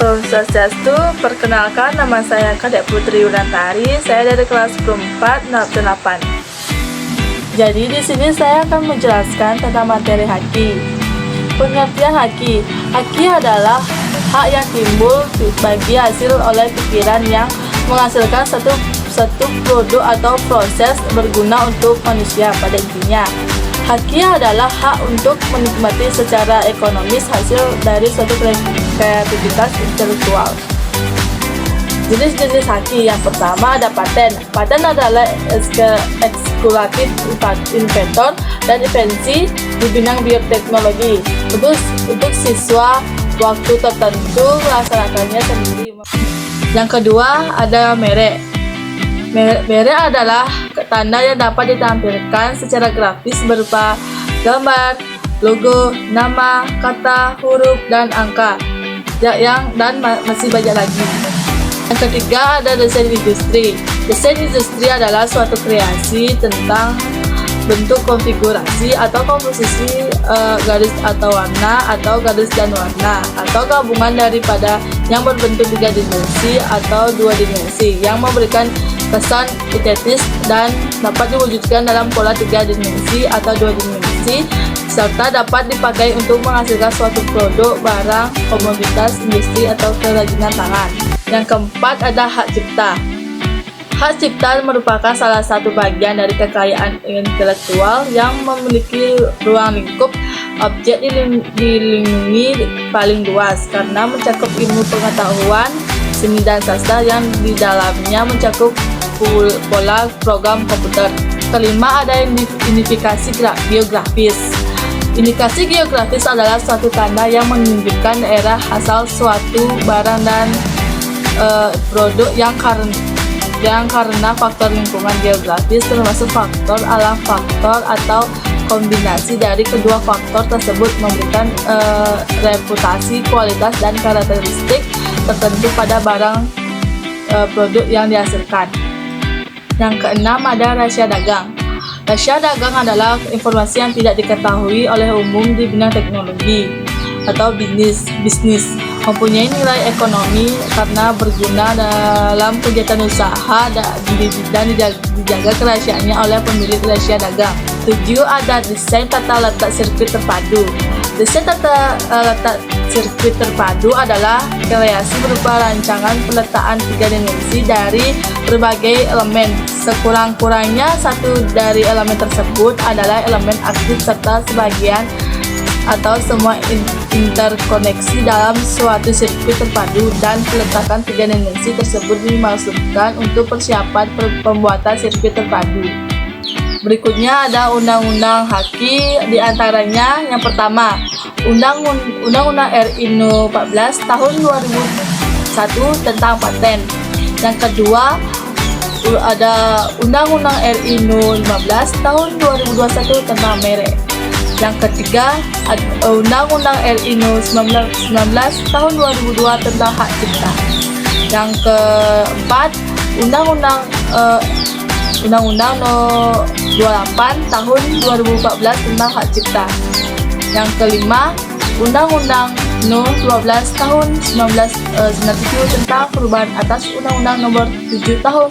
Om Swastiastu, perkenalkan nama saya Kadek Putri Wulantari, saya dari kelas 4 8. Jadi di sini saya akan menjelaskan tentang materi haki. Pengertian haki. Haki adalah hak yang timbul bagi hasil oleh pikiran yang menghasilkan satu produk atau proses berguna untuk manusia pada intinya. Haki adalah hak untuk menikmati secara ekonomis hasil dari suatu kreativitas intelektual. Jenis-jenis haki yang pertama ada paten. Paten adalah eksklusif inventor dan invensi di bidang bioteknologi. Untuk siswa waktu tertentu melaksanakannya sendiri. Yang kedua ada merek. Merek adalah tanda yang dapat ditampilkan secara grafis berupa gambar, logo, nama, kata, huruf, dan angka, dan masih banyak lagi. Yang ketiga ada desain industri. Desain industri adalah suatu kreasi tentang bentuk konfigurasi atau komposisi garis atau warna atau garis dan warna atau gabungan daripada yang berbentuk 3 dimensi atau 2 dimensi yang memberikan kesan estetis dan dapat diwujudkan dalam pola 3 dimensi atau 2 dimensi serta dapat dipakai untuk menghasilkan suatu produk, barang, komoditas, industri atau kerajinan tangan. Yang keempat ada hak cipta. Hak cipta merupakan salah satu bagian dari kekayaan intelektual yang memiliki ruang lingkup objek dilindungi paling luas karena mencakup ilmu pengetahuan, seni dan sastra yang di dalamnya mencakup pola program komputer. Kelima ada indikasi geografis. Indikasi geografis adalah suatu tanda yang menunjukkan daerah asal suatu barang dan produk yang karena faktor lingkungan geografis termasuk faktor alam, faktor atau kombinasi dari kedua faktor tersebut memberikan reputasi, kualitas, dan karakteristik tertentu pada barang produk yang dihasilkan. Yang keenam ada rahasia dagang. Rahasia dagang adalah informasi yang tidak diketahui oleh umum di bidang teknologi atau bisnis. Mempunyai nilai ekonomi karena berguna dalam kegiatan usaha dan dijaga kerahasiaannya oleh pemilik rahasia dagang. 7 ada desain tata letak sirkuit terpadu. Desain tata letak sirkuit terpadu adalah kreasi berupa rancangan peletaan 3 dimensi dari berbagai elemen. Sekurang-kurangnya satu dari elemen tersebut adalah elemen aktif serta sebagian atau semua interkoneksi dalam suatu sirkuit terpadu, dan peletakan 3 dimensi tersebut dimaksudkan untuk persiapan pembuatan sirkuit terpadu. Berikutnya ada undang-undang haki, diantaranya yang pertama Undang-Undang RI No. 14 tahun 2001 tentang paten. Yang kedua ada Undang-Undang RI No. 15 tahun 2021 tentang merek. Yang ketiga Undang-Undang RI No. 19 tahun 2002 tentang hak cipta. Yang keempat Undang-Undang No. 28 tahun 2014 tentang hak cipta. Yang kelima Undang-Undang No. 12 tahun 1997 tentang perubahan atas Undang-Undang Nomor 7 tahun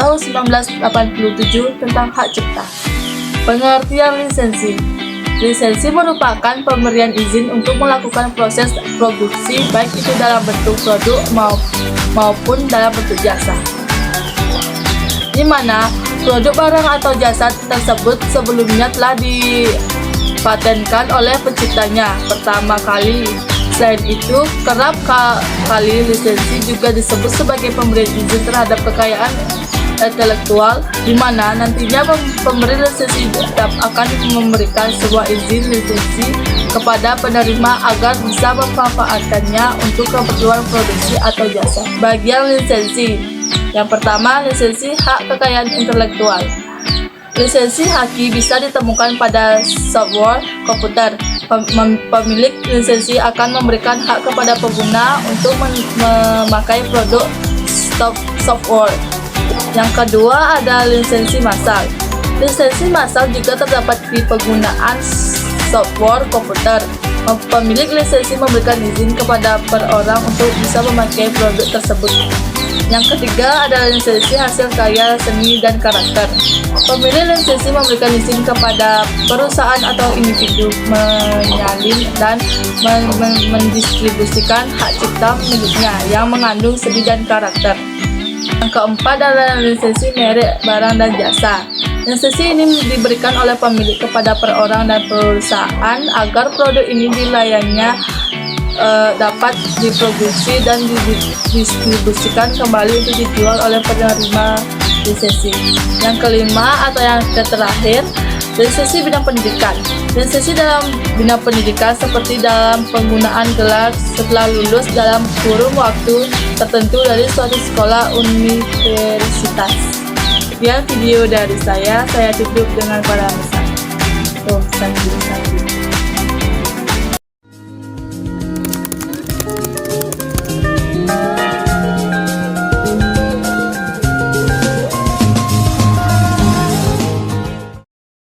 1987 tentang hak cipta. Pengertian lisensi. Lisensi merupakan pemberian izin untuk melakukan proses produksi baik itu dalam bentuk produk maupun dalam bentuk jasa, di mana produk, barang, atau jasa tersebut sebelumnya telah dipatenkan oleh penciptanya pertama kali. Selain itu, kerap kali lisensi juga disebut sebagai pemberian izin terhadap kekayaan intelektual, di mana nantinya pemberi lisensi akan memberikan sebuah izin lisensi kepada penerima agar bisa memanfaatkannya untuk keperluan produksi atau jasa. Bagian lisensi. Yang pertama, lisensi hak kekayaan intelektual. Lisensi haki bisa ditemukan pada software komputer, Pemilik lisensi akan memberikan hak kepada pengguna untuk memakai produk software. Yang kedua ada lisensi massal. Lisensi massal juga terdapat di penggunaan software komputer. Pemilik lisensi memberikan izin kepada orang untuk bisa memakai produk tersebut. Yang ketiga adalah lisensi hasil karya seni dan karakter. Pemilik lisensi memberikan izin kepada perusahaan atau individu menyalin dan mendistribusikan hak cipta miliknya yang mengandung seni dan karakter. Yang keempat adalah lisensi merek barang dan jasa. Lisensi ini diberikan oleh pemilik kepada perorangan dan perusahaan agar produk ini dilayaninya dapat diproduksi dan didistribusikan kembali untuk dijual oleh penerima lisensi. Yang kelima atau yang terakhir, lisensi bidang pendidikan. Lisensi dalam bidang pendidikan seperti dalam penggunaan gelar setelah lulus dalam kurun waktu tertentu dari suatu sekolah universitas. Sekian video dari saya tutup dengan parameter.